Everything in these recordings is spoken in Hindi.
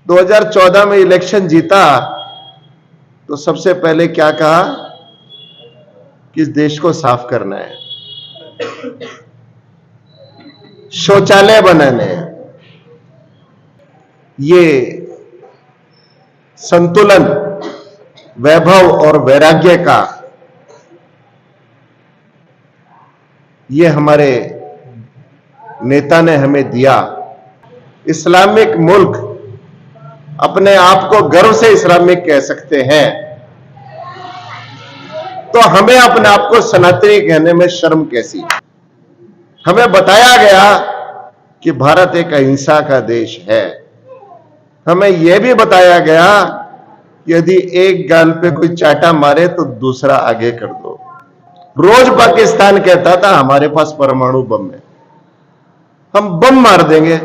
2014 में इलेक्शन जीता तो सबसे पहले क्या कहा कि इस देश को साफ करना है, शौचालय बनाने हैं। ये संतुलन, वैभव और वैराग्य का ये हमारे नेता ने हमें दिया। इस्लामिक मुल्क, अपने आप को गर्व से इस्लामिक कह सकते हैं, तो हमें अपने आप को सनातनी कहने में शर्म कैसी? हमें बताया गया कि भारत एक अहिंसा का देश है। हमें यह भी बताया गया कि यदि एक गाल पे कोई चाटा मारे तो दूसरा आगे कर दो। रोज पाकिस्तान कहता था हमारे पास परमाणु बम है, हम बम मार देंगे।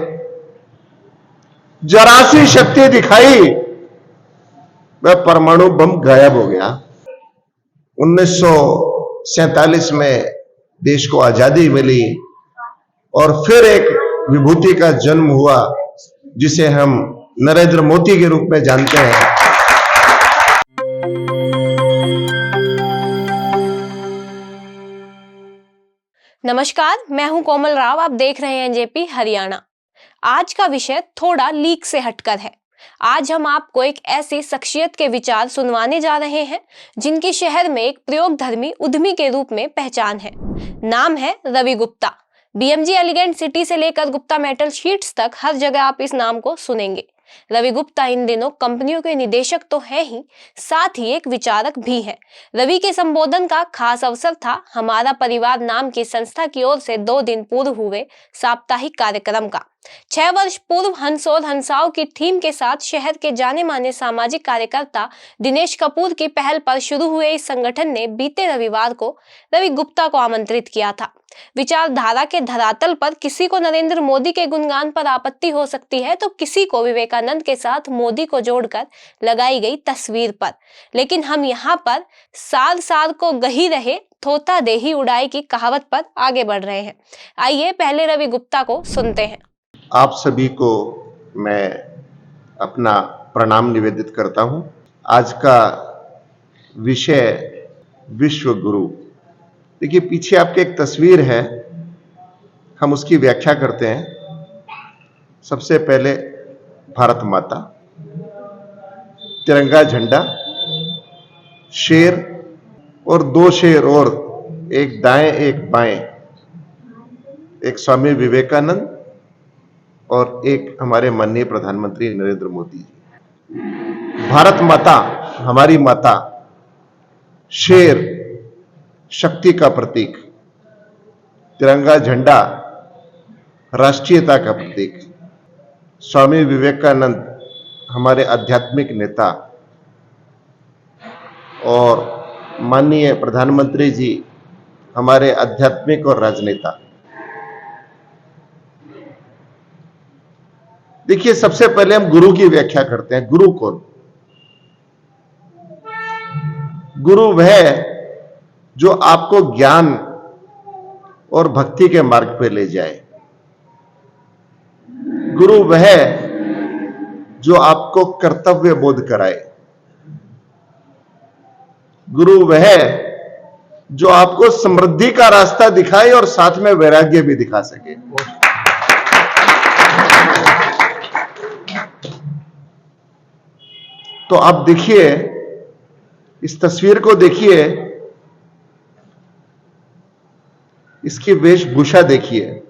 जरा सी शक्ति दिखाई, वह परमाणु बम गायब हो गया। 1947 में देश को आजादी मिली और फिर एक विभूति का जन्म हुआ जिसे हम नरेंद्र मोदी के रूप में जानते हैं। नमस्कार, मैं हूं कोमल राव। आप देख रहे हैं जेपी हरियाणा। आज का विषय थोड़ा लीक से हटकर है। आज हम आपको एक ऐसी शख्सियत के विचार सुनवाने जा रहे हैं जिनकी शहर में एक प्रयोगधर्मी उद्यमी के रूप में पहचान है। नाम है Ravi Gupta. BMG elegant city से लेकर गुप्ता मेटल शीट्स तक हर जगह आप इस नाम को सुनेंगे। रवि गुप्ता इन दिनों कंपनियों के निदेशक तो हैं ही, साथ ही एक विचारक भी हैं। रवि के संबोधन का खास अवसर था हमारा परिवार नाम की संस्था की ओर से 2 दिन पूर्व हुए साप्ताहिक कार्यक्रम का। 6 वर्ष पूर्व हंस और हंसाओं की थीम के साथ शहर के जाने माने सामाजिक कार्यकर्ता दिनेश कपूर की पहल पर शुरू हुए इस संगठन ने बीते रविवार को रवि गुप्ता को आमंत्रित किया था। विचारधारा के धरातल पर किसी को नरेंद्र मोदी के गुणगान पर आपत्ति हो सकती है तो किसी को विवेकानंद के साथ मोदी को जोड़कर लगाई गई तस्वीर पर, लेकिन हम यहाँ पर साल साल को गही रहे थोथा देही उड़ाई की कहावत पर आगे बढ़ रहे हैं। आइए पहले रवि गुप्ता को सुनते हैं। आप सभी को मैं अपना प्रणाम निवेदित करता हूं। आज का विषय विश्व गुरु। देखिए, पीछे आपके एक तस्वीर है, हम उसकी व्याख्या करते हैं। सबसे पहले भारत माता, तिरंगा झंडा, शेर और 2 शेर और एक दाएं एक बाएं, एक स्वामी विवेकानंद और एक हमारे माननीय प्रधानमंत्री नरेंद्र मोदी जी। भारत माता हमारी माता, शेर शक्ति का प्रतीक, तिरंगा झंडा राष्ट्रीयता का प्रतीक, स्वामी विवेकानंद हमारे आध्यात्मिक नेता और माननीय प्रधानमंत्री जी हमारे आध्यात्मिक और राजनेता। देखिए, सबसे पहले हम गुरु की व्याख्या करते हैं। गुरु कौन? गुरु वह जो आपको ज्ञान और भक्ति के मार्ग पे ले जाए। गुरु वह जो आपको कर्तव्य बोध कराए। गुरु वह जो आपको समृद्धि का रास्ता दिखाए और साथ में वैराग्य भी दिखा सके। तो आप देखिए, इस तस्वीर को देखिए, इसकी वेशभूषा देखिए।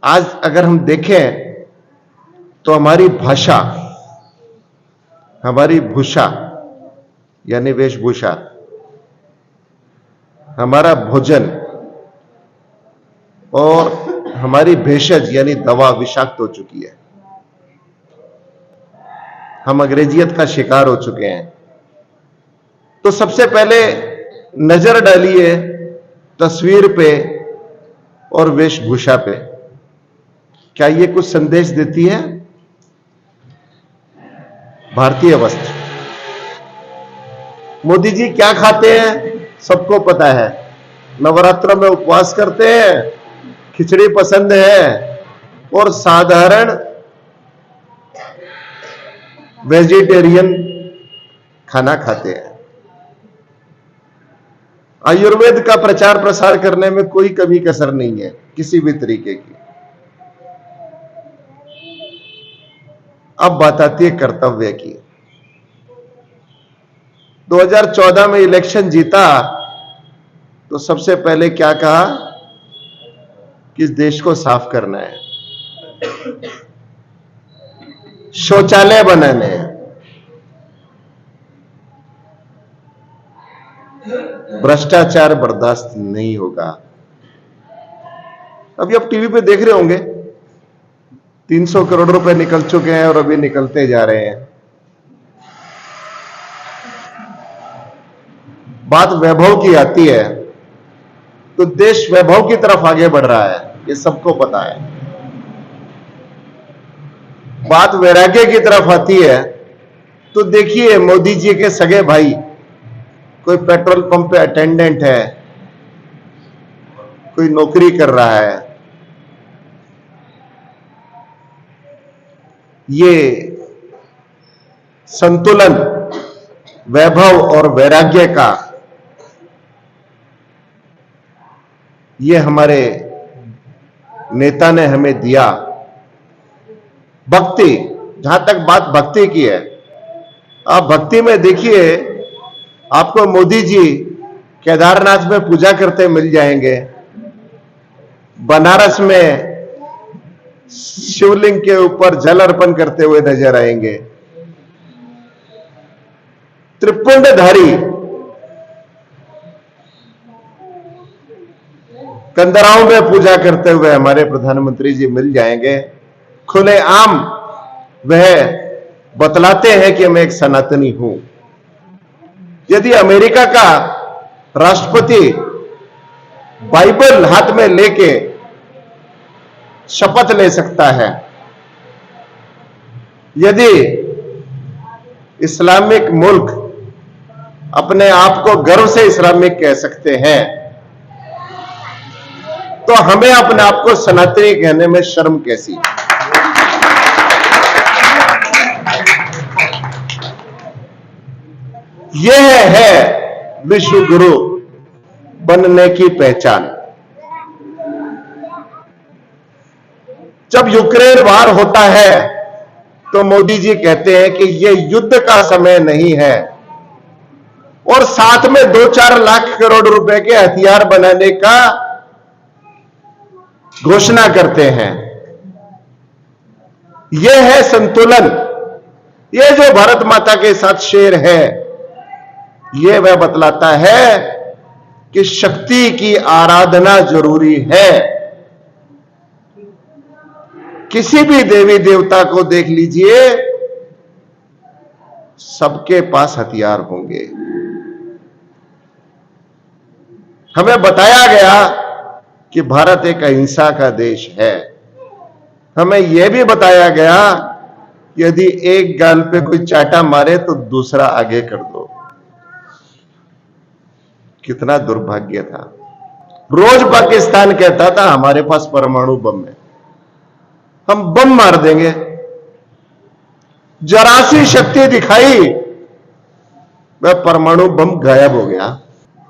आज अगर हम देखें तो हमारी भाषा, हमारी भूषा यानी वेशभूषा, हमारा भोजन और हमारी भेषज यानी दवा विषाक्त हो चुकी है। हम अंग्रेजियत का शिकार हो चुके हैं। तो सबसे पहले नजर डालिए तस्वीर पे और वेशभूषा पे। क्या ये कुछ संदेश देती है? भारतीय वस्त्र। मोदी जी क्या खाते हैं सबको पता है। नवरात्रों में उपवास करते हैं, खिचड़ी पसंद है और साधारण वेजिटेरियन खाना खाते हैं। आयुर्वेद का प्रचार प्रसार करने में कोई कमी कसर नहीं है किसी भी तरीके की। अब बात आती है कर्तव्य की। 2014 में इलेक्शन जीता तो सबसे पहले क्या कहा कि इस देश को साफ करना है, शौचालय बनाने हैं, भ्रष्टाचार बर्दाश्त नहीं होगा। अभी आप टीवी पे देख रहे होंगे 300 करोड़ रुपए निकल चुके हैं और अभी निकलते जा रहे हैं। बात वैभव की आती है तो देश वैभव की तरफ आगे बढ़ रहा है, ये सबको पता है। बात वैराग्य की तरफ आती है तो देखिए मोदी जी के सगे भाई कोई पेट्रोल पंप पे अटेंडेंट है, कोई नौकरी कर रहा है। ये संतुलन वैभव और वैराग्य का ये हमारे नेता ने हमें दिया। भक्ति, जहां तक बात भक्ति की है, आप भक्ति में देखिए आपको मोदी जी केदारनाथ में पूजा करते मिल जाएंगे, बनारस में शिवलिंग के ऊपर जल अर्पण करते हुए नजर आएंगे, त्रिपुंडधारी कंदराओं में पूजा करते हुए हमारे प्रधानमंत्री जी मिल जाएंगे। खुलेआम वह बतलाते हैं कि मैं एक सनातनी हूं। यदि अमेरिका का राष्ट्रपति बाइबल हाथ में लेके शपथ ले सकता है, यदि इस्लामिक मुल्क अपने आप को गर्व से इस्लामिक कह सकते हैं, तो हमें अपने आप को सनातनी कहने में शर्म कैसी? यह है विश्व गुरु बनने की पहचान। जब यूक्रेन वार होता है तो मोदी जी कहते हैं कि यह युद्ध का समय नहीं है, और साथ में 2-4 लाख करोड़ रुपए के हथियार बनाने का घोषणा करते हैं। यह है संतुलन। यह जो भारत माता के साथ शेर है, यह वह बतलाता है कि शक्ति की आराधना जरूरी है। किसी भी देवी देवता को देख लीजिए, सबके पास हथियार होंगे। हमें बताया गया कि भारत एक अहिंसा का देश है। हमें यह भी बताया गया यदि एक गाल पे कोई चाटा मारे तो दूसरा आगे कर दो। कितना दुर्भाग्य था। रोज पाकिस्तान कहता था हमारे पास परमाणु बम है, हम बम मार देंगे। जरा सी शक्ति दिखाई, वह परमाणु बम गायब हो गया।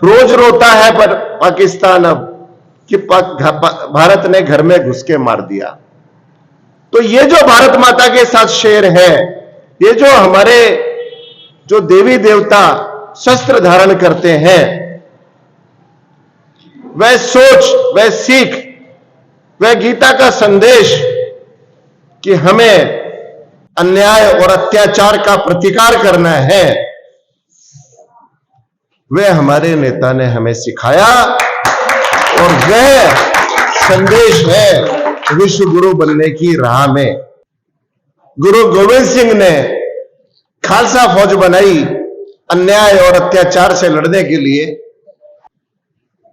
रोज रोता है पर पाकिस्तान अब कि भारत ने घर में घुस के मार दिया। तो ये जो भारत माता के साथ शेर है, ये जो हमारे जो देवी देवता शस्त्र धारण करते हैं, वह सोच, वह सीख, वह गीता का संदेश कि हमें अन्याय और अत्याचार का प्रतिकार करना है, वह हमारे नेता ने हमें सिखाया। और वह संदेश है विश्व गुरु बनने की राह में। गुरु गोविंद सिंह ने खालसा फौज बनाई अन्याय और अत्याचार से लड़ने के लिए।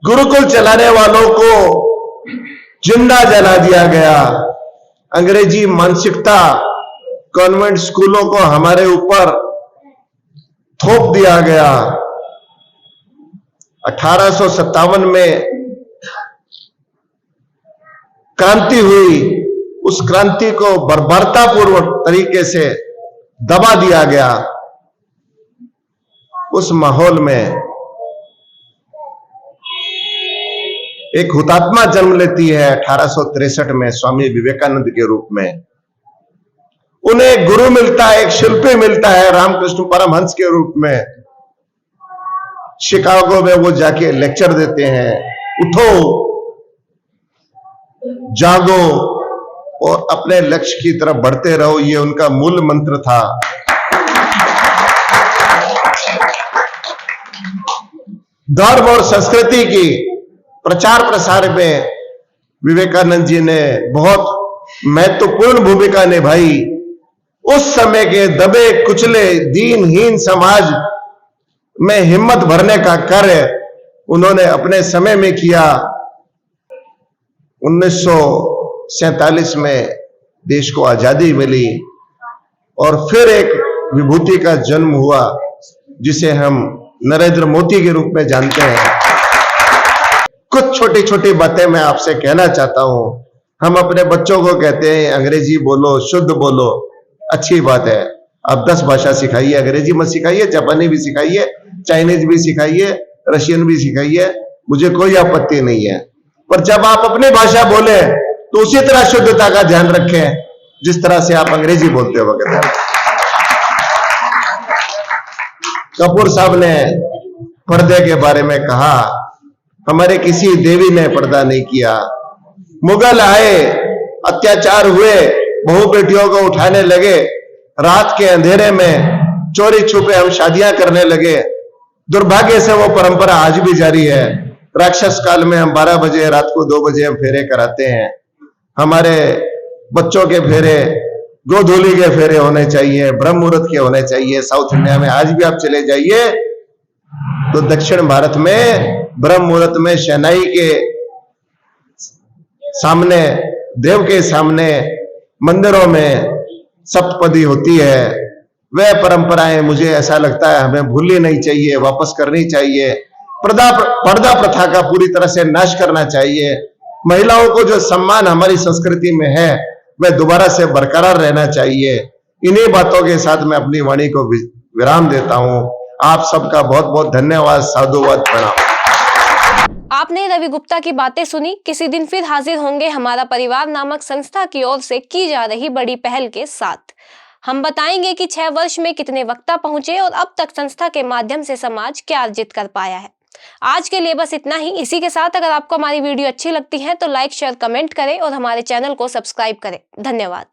गुरुकुल चलाने वालों को जिंदा जला दिया गया। अंग्रेजी मानसिकता कॉन्वेंट स्कूलों को हमारे ऊपर थोप दिया गया। 1857 में क्रांति हुई, उस क्रांति को बर्बरतापूर्वक तरीके से दबा दिया गया। उस माहौल में एक हुतात्मा जन्म लेती है 1863 में स्वामी विवेकानंद के रूप में। उन्हें एक गुरु मिलता है, एक शिल्पी मिलता है रामकृष्ण परमहंस के रूप में। शिकागो में वो जाके लेक्चर देते हैं, उठो, जागो और अपने लक्ष्य की तरफ बढ़ते रहो, ये उनका मूल मंत्र था। धर्म और संस्कृति की प्रचार प्रसार में विवेकानंद जी ने बहुत महत्वपूर्ण भूमिका निभाई। उस समय के दबे कुचले दीनहीन समाज में हिम्मत भरने का कार्य उन्होंने अपने समय में किया। 1947 में देश को आजादी मिली और फिर एक विभूति का जन्म हुआ जिसे हम नरेंद्र मोदी के रूप में जानते हैं। कुछ छोटी छोटी बातें मैं आपसे कहना चाहता हूं। हम अपने बच्चों को कहते हैं अंग्रेजी बोलो, शुद्ध बोलो, अच्छी बात है। आप 10 भाषा सिखाइए, अंग्रेजी मत सिखाइए, जापानी भी सिखाइए, चाइनीज भी सिखाइए, रशियन भी सिखाइए, मुझे कोई आपत्ति नहीं है। पर जब आप अपनी भाषा बोले तो उसी तरह शुद्धता का ध्यान रखें जिस तरह से आप अंग्रेजी बोलते वक्त। कपूर साहब ने पर्दे के बारे में कहा, हमारे किसी देवी ने पर्दा नहीं किया। मुगल आए, अत्याचार हुए, बहू बेटियों को उठाने लगे, रात के अंधेरे में चोरी छुपे हम शादियां करने लगे। दुर्भाग्य से वो परंपरा आज भी जारी है। राक्षस काल में हम 12 बजे, रात को 2 बजे हम फेरे कराते हैं। हमारे बच्चों के फेरे गोधूली के फेरे होने चाहिए, ब्रह्म मुहूर्त के होने चाहिए। साउथ इंडिया में आज भी आप चले जाइए तो दक्षिण भारत में ब्रह्म मुहूर्त में शहनाई के सामने, देव के सामने, मंदिरों में सप्तपदी होती है। वह परंपराएं मुझे ऐसा लगता है हमें भूलनी नहीं चाहिए, वापस करनी चाहिए। पर्दा प्रथा का पूरी तरह से नाश करना चाहिए। महिलाओं को जो सम्मान हमारी संस्कृति में है वह दोबारा से बरकरार रहना चाहिए। इन्हीं बातों के साथ मैं अपनी वाणी को विराम देता हूं। आप सबका बहुत बहुत धन्यवाद, साधुवाद, प्रणाम। आपने रवि गुप्ता की बातें सुनी। किसी दिन फिर हाजिर होंगे हमारा परिवार नामक संस्था की ओर से की जा रही बड़ी पहल के साथ। हम बताएंगे कि 6 वर्ष में कितने वक्ता पहुंचे और अब तक संस्था के माध्यम से समाज क्या अर्जित कर पाया है। आज के लिए बस इतना ही। इसी के साथ अगर आपको हमारी वीडियो अच्छी लगती है तो लाइक, शेयर, कमेंट करें और हमारे चैनल को सब्सक्राइब करें। धन्यवाद।